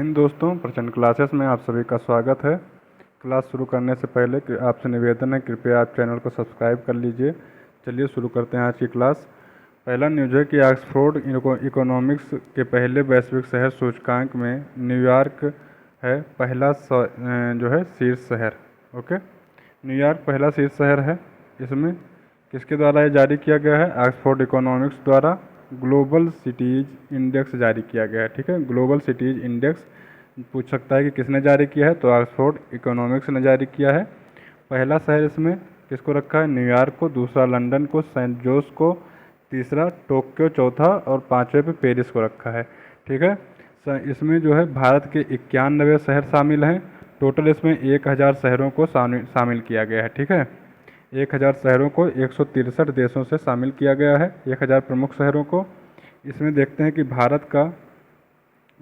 इन दोस्तों, प्रचंड क्लासेस में आप सभी का स्वागत है। क्लास शुरू करने से पहले आपसे निवेदन है, कृपया आप चैनल को सब्सक्राइब कर लीजिए। चलिए शुरू करते हैं आज की क्लास। पहला न्यूज़ है कि ऑक्सफोर्ड इकोनॉमिक्स के पहले वैश्विक शहर सूचकांक में न्यूयॉर्क है पहला जो है शीर्ष शहर। ओके, न्यूयॉर्क पहला शीर्ष शहर है। इसमें किसके द्वारा ये जारी किया गया है? ऑक्सफोर्ड इकोनॉमिक्स द्वारा ग्लोबल सिटीज़ इंडेक्स जारी किया गया है। ठीक है, ग्लोबल सिटीज़ इंडेक्स पूछ सकता है कि किसने जारी किया है, तो ऑक्सफोर्ड इकोनॉमिक्स ने जारी किया है। पहला शहर इसमें किसको रखा है? न्यूयॉर्क को, दूसरा लंदन को, सेंट जोस को, तीसरा टोक्यो, चौथा और पाँचवें पे पेरिस को रखा है। ठीक है, इसमें जो है भारत के 91 शहर शामिल हैं। टोटल इसमें 1000 शहरों को शामिल किया गया है। ठीक है, 1000 शहरों को 163 देशों से शामिल किया गया है, 1000 प्रमुख शहरों को। इसमें देखते हैं कि भारत का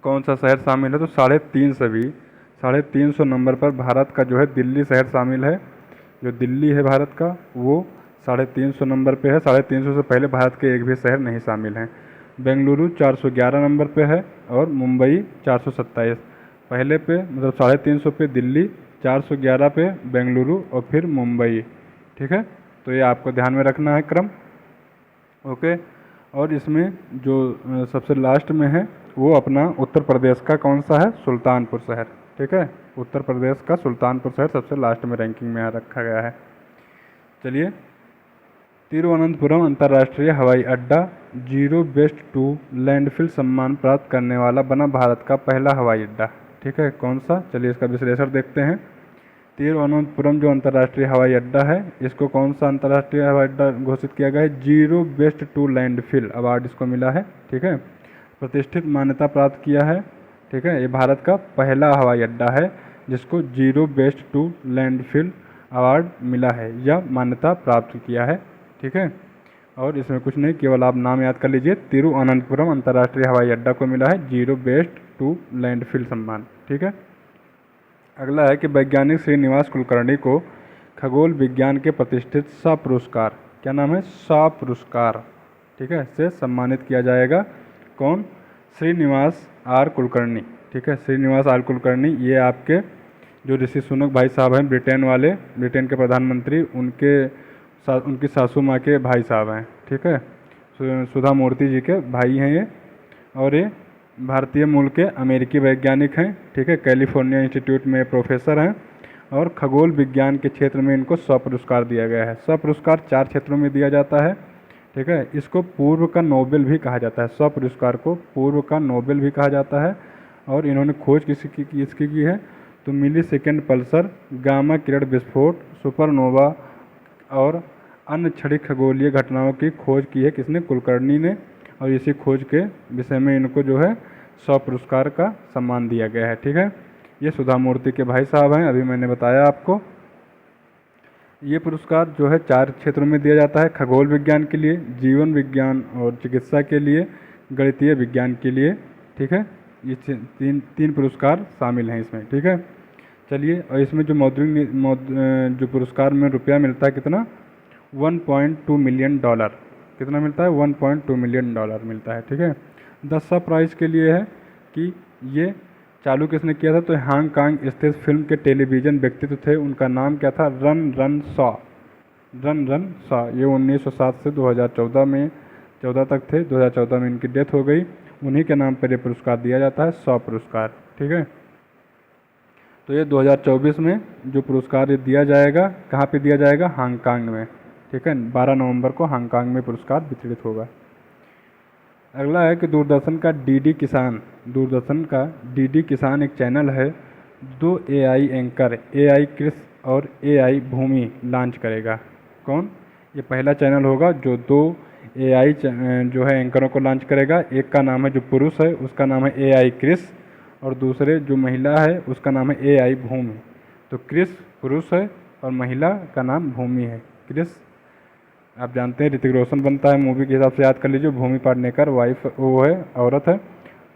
कौन सा शहर शामिल है, तो 350 नंबर पर भारत का जो है दिल्ली शहर शामिल है। जो दिल्ली है भारत का, वो 350 नंबर पे है। 350 से पहले भारत के एक भी शहर नहीं शामिल हैं। बेंगलुरु 411 नंबर पे है और मुंबई 427। पहले पे मतलब 350 पे दिल्ली, 411 पे बेंगलुरु और फिर मुंबई। ठीक है, तो ये आपको ध्यान में रखना है क्रम। ओके, और इसमें जो सबसे लास्ट में है वो अपना उत्तर प्रदेश का कौन सा है? सुल्तानपुर शहर। ठीक है, उत्तर प्रदेश का सुल्तानपुर शहर सबसे लास्ट में रैंकिंग में रखा गया है। चलिए, तिरुवनंतपुरम अंतर्राष्ट्रीय हवाई अड्डा जीरो वेस्ट टू लैंडफिल सम्मान प्राप्त करने वाला बना भारत का पहला हवाई अड्डा। ठीक है, कौन सा? चलिए इसका विश्लेषण देखते हैं। तिरुवनंतपुरम जो अंतर्राष्ट्रीय हवाई अड्डा है, इसको कौन सा अंतर्राष्ट्रीय हवाई अड्डा घोषित किया गया है? Zero waste to landfill award इसको मिला है। ठीक है, प्रतिष्ठित मान्यता प्राप्त किया है। ठीक है, ये भारत का पहला हवाई अड्डा है जिसको zero waste to landfill award मिला है या मान्यता प्राप्त किया है। ठीक है, और इसमें कुछ नहीं, केवल आप नाम याद कर लीजिए। तिरुवनंतपुरम अंतर्राष्ट्रीय हवाई अड्डा को मिला है जीरो वेस्ट टू लैंडफिल सम्मान। ठीक है, अगला है कि वैज्ञानिक श्रीनिवास कुलकर्णी को खगोल विज्ञान के प्रतिष्ठित सा पुरस्कार, क्या नाम है? सा पुरस्कार, ठीक है, से सम्मानित किया जाएगा। कौन? श्रीनिवास आर कुलकर्णी। ठीक है, श्रीनिवास आर कुलकर्णी, ये आपके जो ऋषि सुनक भाई साहब हैं, ब्रिटेन वाले, ब्रिटेन के प्रधानमंत्री, उनकी सासू माँ के भाई साहब हैं। ठीक है, सुधा मूर्ति जी के भाई हैं ये, और ये भारतीय मूल के अमेरिकी वैज्ञानिक हैं। ठीक है, कैलिफोर्निया इंस्टीट्यूट में प्रोफेसर हैं और खगोल विज्ञान के क्षेत्र में इनको 100 पुरस्कार दिया गया है। 100 पुरस्कार 4 क्षेत्रों में दिया जाता है। ठीक है, इसको पूर्व का नोबेल भी कहा जाता है। 100 पुरस्कार को पूर्व का नोबेल भी कहा जाता है। और इन्होंने खोज इसकी की है, तो मिली सेकेंड पल्सर, गामा किरण विस्फोट, सुपरनोवा और अन्य क्षणिक खगोलीय घटनाओं की खोज की है। किसने? कुलकर्णी ने। और इसी खोज के विषय में इनको जो है 100 पुरस्कार का सम्मान दिया गया है। ठीक है, ये सुधा मूर्ति के भाई साहब हैं, अभी मैंने बताया आपको। ये पुरस्कार जो है 4 क्षेत्रों में दिया जाता है। खगोल विज्ञान के लिए, जीवन विज्ञान और चिकित्सा के लिए, गणितीय विज्ञान के लिए। ठीक है, ये तीन पुरस्कार शामिल हैं इसमें। ठीक है, चलिए, और इसमें जो जो पुरस्कार में रुपया मिलता है कितना? 1.2 मिलियन डॉलर। कितना मिलता है? 1.2 मिलियन डॉलर मिलता है। ठीक है, 10 प्राइज़ के लिए है कि ये चालू किसने किया था? तो हांगकांग स्थित फिल्म के टेलीविज़न व्यक्तित्व थे, उनका नाम क्या था? Run run Shaw. Run run Shaw, ये 1907 से 2014 तक थे। 2014 में इनकी डेथ हो गई। उन्हीं के नाम पर ये पुरस्कार दिया जाता है, 100 पुरस्कार। ठीक है, तो ये 2024 में जो पुरस्कार ये दिया जाएगा, कहाँ पे दिया जाएगा? हांगकांग में। ठीक है, 12 नवंबर को हांगकांग में पुरस्कार वितरित होगा। अगला है कि दूरदर्शन का डीडी किसान एक चैनल है। 2 एआई एंकर, एआई क्रिस और एआई भूमि लॉन्च करेगा। कौन? ये पहला चैनल होगा जो 2 एआई जो है एंकरों को लॉन्च करेगा। एक का नाम है, जो पुरुष है उसका नाम है एआई क्रिस, और दूसरे जो महिला है उसका नाम है एआई भूमि। तो क्रिस पुरुष है और महिला का नाम भूमि है। क्रिस आप जानते हैं ऋतिक रोशन बनता है, मूवी के हिसाब से याद कर लीजिए। भूमि पाटनेकर वाइफ वो है, औरत है।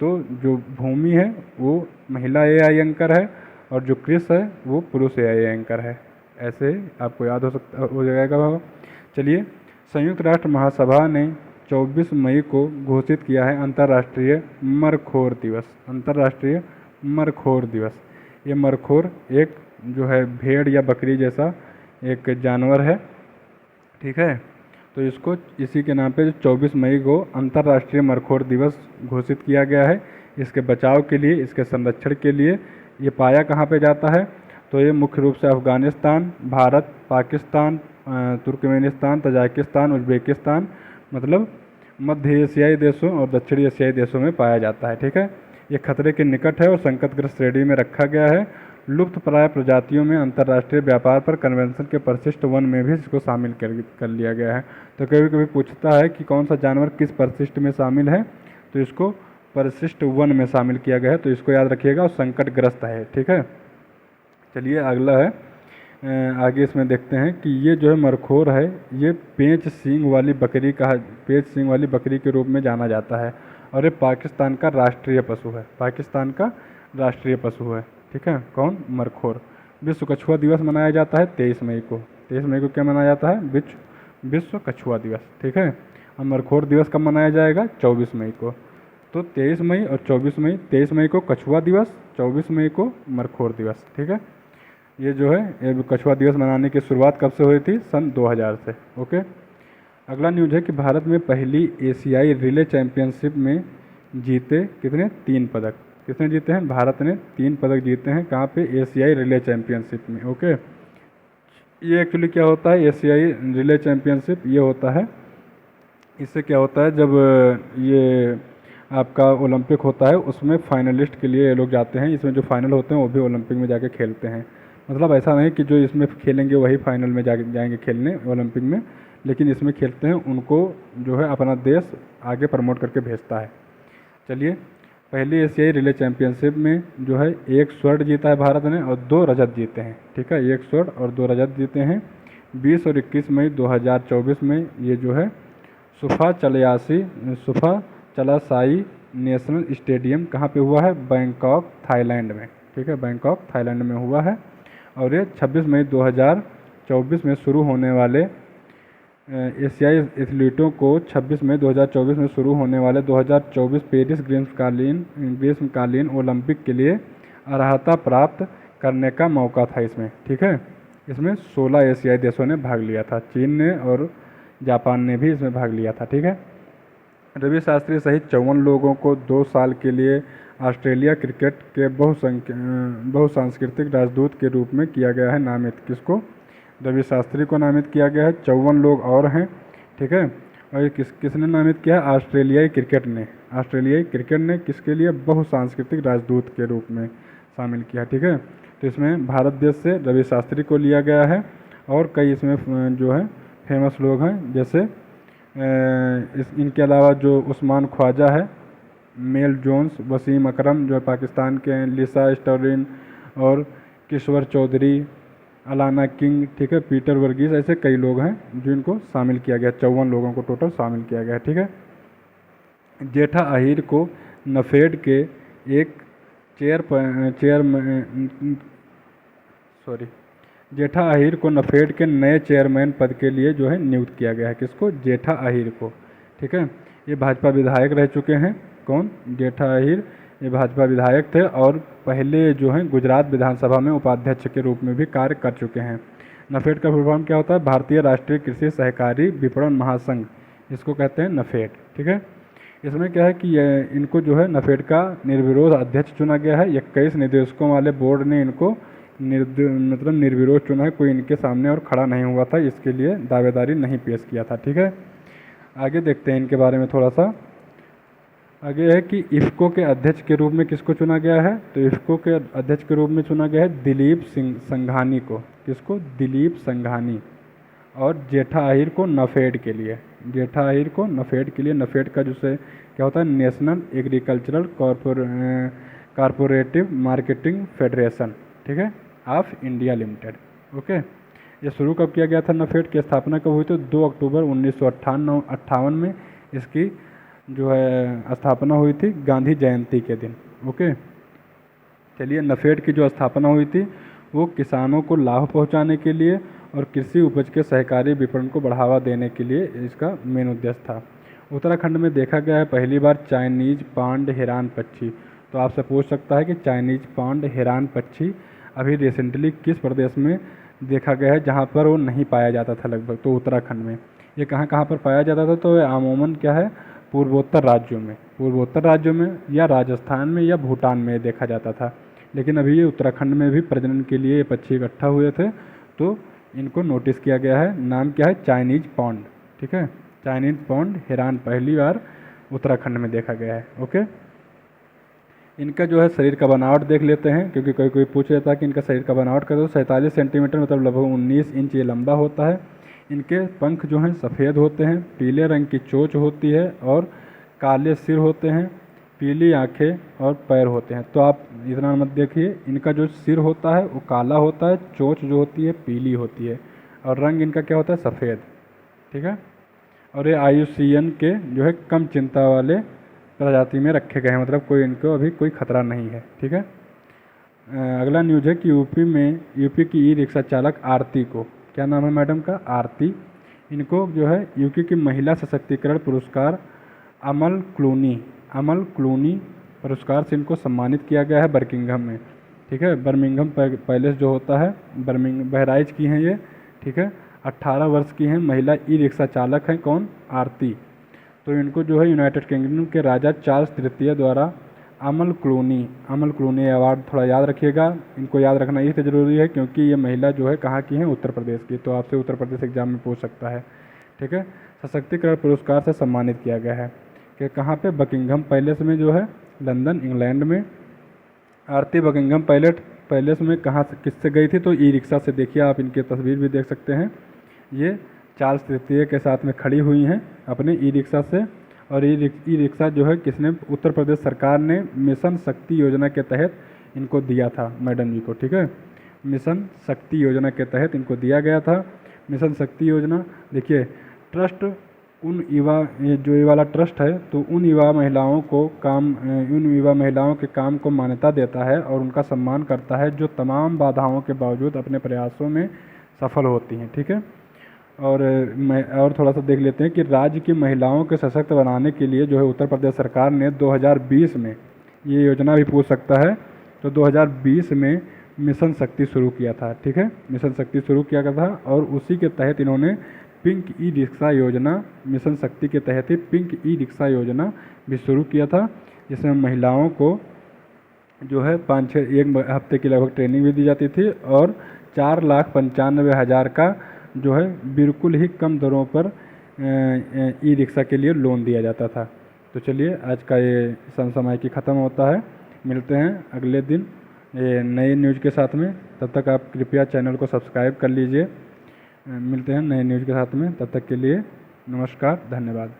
तो जो भूमि है वो महिला एआई एंकर है और जो क्रिस है वो पुरुष एआई एंकर है। ऐसे आपको याद हो जाएगा। चलिए, संयुक्त राष्ट्र महासभा ने 24 मई को घोषित किया है अंतर्राष्ट्रीय मरखोर दिवस। अंतर्राष्ट्रीय मरखोर दिवस। ये मरखोर एक जो है भेड़ या बकरी जैसा एक जानवर है, ठीक है। तो इसको इसी के नाम पे 24 मई को अंतर्राष्ट्रीय मरखोर दिवस घोषित किया गया है। इसके बचाव के लिए, इसके संरक्षण के लिए। ये पाया कहाँ पे जाता है? तो ये मुख्य रूप से Afghanistan, Bharat, Pakistan, Turkmenistan, Tajikistan, Uzbekistan, मतलब मध्य एशियाई देशों और दक्षिणी एशियाई देशों में पाया जाता है, ठीक है। ये खतरे के निकट है और संकटग्रस्त श्रेणी में रखा गया है। लुप्त प्राय प्रजातियों में अंतर्राष्ट्रीय व्यापार पर कन्वेंशन के परिशिष्ट वन में भी इसको शामिल कर लिया गया है। तो कभी कभी पूछता है कि कौन सा जानवर किस परिशिष्ट में शामिल है, तो इसको परिशिष्ट वन में शामिल किया गया है, तो इसको याद रखिएगा और संकटग्रस्त है, ठीक है। चलिए अगला है, आगे इसमें देखते हैं कि ये जो है मरखोर है, ये पेंच सींग वाली बकरी के रूप में जाना जाता है और ये पाकिस्तान का राष्ट्रीय पशु है। पाकिस्तान का राष्ट्रीय पशु है, ठीक है। कौन? मरखोर। विश्व कछुआ दिवस मनाया जाता है 23 मई को। 23 मई को क्या मनाया जाता है? विश्व कछुआ दिवस, ठीक है। और मरखोर दिवस कब मनाया जाएगा? 24 मई को। तो 23 मई और 24 मई, 23 मई को कछुआ दिवस, 24 मई को मरखोर दिवस, ठीक है। ये जो है ये कछुआ दिवस मनाने की शुरुआत कब से हुई थी? सन 2000 से, ओके। अगला न्यूज़ है कि भारत में पहली एशियाई रिले चैंपियनशिप में जीते कितने? 3 पदक। किसने जीते हैं? भारत ने 3 पदक जीते हैं। कहाँ पे? एशियाई रिले चैंपियनशिप में, ओके। ये एक्चुअली क्या होता है? एशियाई रिले चैंपियनशिप ये होता है, इससे क्या होता है, जब ये आपका ओलंपिक होता है उसमें फाइनलिस्ट के लिए ये लोग जाते हैं। इसमें जो फाइनल होते हैं वो भी ओलंपिक में जाके खेलते हैं। मतलब ऐसा नहीं कि जो इसमें खेलेंगे वही फाइनल में जाएंगे खेलने ओलंपिक में, लेकिन इसमें खेलते हैं उनको जो है अपना देश आगे प्रमोट करके भेजता है। चलिए, पहली एशियाई रिले चैंपियनशिप में जो है 1 स्वर्ण जीता है भारत ने और 2 रजत जीते हैं, ठीक है। 1 स्वर्ण और 2 रजत जीते हैं। 20 और 21 मई 2024 में ये जो है सुफा चलासाई नेशनल स्टेडियम कहाँ पे हुआ है? बैंकॉक, थाईलैंड में, ठीक है। बैंकॉक, थाईलैंड में हुआ है। और ये 26 मई 2024 में शुरू होने वाले एशियाई एथलीटों को 26 मई 2024 में शुरू होने वाले 2024 पेरिस ग्रीष्मकालीन ओलंपिक के लिए अर्हता प्राप्त करने का मौका था इसमें, ठीक है। इसमें 16 एशियाई देशों ने भाग लिया था। चीन ने और जापान ने भी इसमें भाग लिया था, ठीक है। रवि शास्त्री सहित 54 लोगों को 2 साल के लिए ऑस्ट्रेलिया क्रिकेट के बहुसांस्कृतिक राजदूत के रूप में किया गया है नामित। किसको? रवि शास्त्री को नामित किया गया है। 54 लोग और हैं, ठीक है। और किसने नामित किया है? ऑस्ट्रेलियाई क्रिकेट ने किसके लिए? बहुसांस्कृतिक राजदूत के रूप में शामिल किया, ठीक है। तो इसमें भारत देश से रवि शास्त्री को लिया गया है और कई इसमें जो है फेमस लोग हैं, जैसे इनके अलावा जो उस्मान ख्वाजा है, मेल जोन्स, वसीम अकरम जो पाकिस्तान के हैं, लिसा स्टर्लिन और किश्वर चौधरी, अलाना किंग, ठीक है, पीटर वर्गीस, ऐसे कई लोग हैं जिनको शामिल किया गया। 54 लोगों को टोटल शामिल किया गया है, ठीक है। जेठा अहीर को नफेड के एक जेठा अहीर को नफेड के नए चेयरमैन पद के लिए जो है नियुक्त किया गया है। किसको? जेठा अहीर को, ठीक है। ये भाजपा विधायक रह चुके हैं। कौन? जेठा अहीर। ये भाजपा विधायक थे और पहले जो हैं गुजरात विधानसभा में उपाध्यक्ष के रूप में भी कार्य कर चुके हैं। नफेड का फुल फॉर्म क्या होता है? भारतीय राष्ट्रीय कृषि सहकारी विपणन महासंघ, इसको कहते हैं नफेड, ठीक है। इसमें क्या है कि इनको जो है नफेड का निर्विरोध अध्यक्ष चुना गया है। 21 निदेशकों वाले बोर्ड ने इनको निर्विरोध चुना है। कोई इनके सामने और खड़ा नहीं हुआ था, इसके लिए दावेदारी नहीं पेश किया था, ठीक है। आगे देखते हैं इनके बारे में थोड़ा सा। आगे है कि इफ़को के अध्यक्ष के रूप में किसको चुना गया है? तो इफ़को के अध्यक्ष के रूप में चुना गया है दिलीप संघानी को। किसको? दिलीप संघानी। और जेठा अहीर को नफेड के लिए, नफेड का जो से क्या होता है? National agricultural corporative marketing federation, ठीक है, ऑफ इंडिया लिमिटेड, ओके। ये शुरू कब किया गया था? नफेड की स्थापना कब हुई? तो 2 अक्टूबर 1958 में इसकी जो है स्थापना हुई थी, गांधी जयंती के दिन, ओके। चलिए, नफेड की जो स्थापना हुई थी वो किसानों को लाभ पहुंचाने के लिए और कृषि उपज के सहकारी विपणन को बढ़ावा देने के लिए इसका मेन उद्देश्य था। उत्तराखंड में देखा गया है पहली बार चाइनीज पांड हिरान पक्षी। तो आपसे पूछ सकता है कि चाइनीज पॉन्ड हिरान पक्षी अभी रिसेंटली किस प्रदेश में देखा गया है जहाँ पर वो नहीं पाया जाता था लगभग, तो उत्तराखंड में। ये कहाँ कहाँ पर पाया जाता था, तो अमूमन क्या है, पूर्वोत्तर राज्यों में या राजस्थान में या भूटान में देखा जाता था। लेकिन अभी ये उत्तराखंड में भी प्रजनन के लिए ये पक्षी इकट्ठा हुए थे, तो इनको नोटिस किया गया है। नाम क्या है, चाइनीज पॉन्ड। ठीक है, चाइनीज पॉन्ड हिरान पहली बार उत्तराखंड में देखा गया है। ओके, इनका जो है शरीर का बनावट देख लेते हैं, क्योंकि कोई कोई पूछ लेता है कि इनका शरीर का बनावट का, तो 47 सेंटीमीटर मतलब लगभग 19 इंच ये लंबा होता है। इनके पंख जो हैं सफ़ेद होते हैं, पीले रंग की चोंच होती है और काले सिर होते हैं, पीली आंखें और पैर होते हैं। तो आप इतना मत देखिए, इनका जो सिर होता है वो काला होता है, चोंच जो होती है पीली होती है और रंग इनका क्या होता है, सफ़ेद। ठीक है, और ये IUCN के जो है कम चिंता वाले प्रजाति में रखे गए हैं, मतलब कोई इनको अभी कोई खतरा नहीं है। ठीक है, अगला न्यूज़ है कि यूपी की ई-रिक्शा चालक आरती को, क्या नाम है मैडम का, आरती, इनको जो है यूपी की महिला सशक्तिकरण पुरस्कार अमल क्लूनी पुरस्कार से इनको सम्मानित किया गया है बर्मिंघम में। ठीक है, बर्मिंघम पैलेस जो होता है, बहराइच की हैं ये। ठीक है, 18 वर्ष की हैं, महिला ई-रिक्शा चालक हैं, कौन, आरती। तो इनको जो है यूनाइटेड किंगडम के राजा चार्ल्स तृतीय द्वारा अमल क्लूनी अवार्ड, थोड़ा याद रखिएगा, इनको याद रखना इसलिए ज़रूरी है क्योंकि ये महिला जो है कहाँ की है, उत्तर प्रदेश की, तो आपसे उत्तर प्रदेश एग्जाम में पूछ सकता है। ठीक है, सशक्तिकरण पुरस्कार से सम्मानित किया गया है कि कहाँ पे, बकिंघम पैलेस में जो है, लंदन इंग्लैंड में। आरती बकिंघम पैलेस में कहाँ से किससे गई थी, तो ई-रिक्शा से। देखिए आप इनकी तस्वीर भी देख सकते हैं, ये चार्ल्स तृतीय के साथ में खड़ी हुई हैं अपने ई-रिक्शा से। और ई-रिक्शा जो है किसने, उत्तर प्रदेश सरकार ने मिशन शक्ति योजना के तहत इनको दिया था मैडम जी को। ठीक है, मिशन शक्ति योजना के तहत इनको दिया गया था। मिशन शक्ति योजना, देखिए ट्रस्ट उन युवा, जो ये वाला ट्रस्ट है, तो उन युवा महिलाओं के काम को मान्यता देता है और उनका सम्मान करता है जो तमाम बाधाओं के बावजूद अपने प्रयासों में सफल होती हैं। ठीक है, और थोड़ा सा देख लेते हैं कि राज्य की महिलाओं के सशक्त बनाने के लिए जो है उत्तर प्रदेश सरकार ने 2020 में, ये योजना भी पूछ सकता है, तो 2020 में मिशन शक्ति शुरू किया था। ठीक है, मिशन शक्ति शुरू किया गया था और उसी के तहत इन्होंने पिंक ई-रिक्शा योजना, मिशन शक्ति के तहत ही पिंक ई-रिक्शा योजना भी शुरू किया था, जिसमें महिलाओं को जो है 1 हफ्ते की लगभग ट्रेनिंग भी दी जाती थी और 4,95,000 का जो है बिल्कुल ही कम दरों पर ई-रिक्शा के लिए लोन दिया जाता था। तो चलिए आज का ये समसामयिकी ख़त्म होता है, मिलते हैं अगले दिन ये नए न्यूज़ के साथ में। तब तक आप कृपया चैनल को सब्सक्राइब कर लीजिए। मिलते हैं नए न्यूज़ के साथ में, तब तक के लिए नमस्कार, धन्यवाद।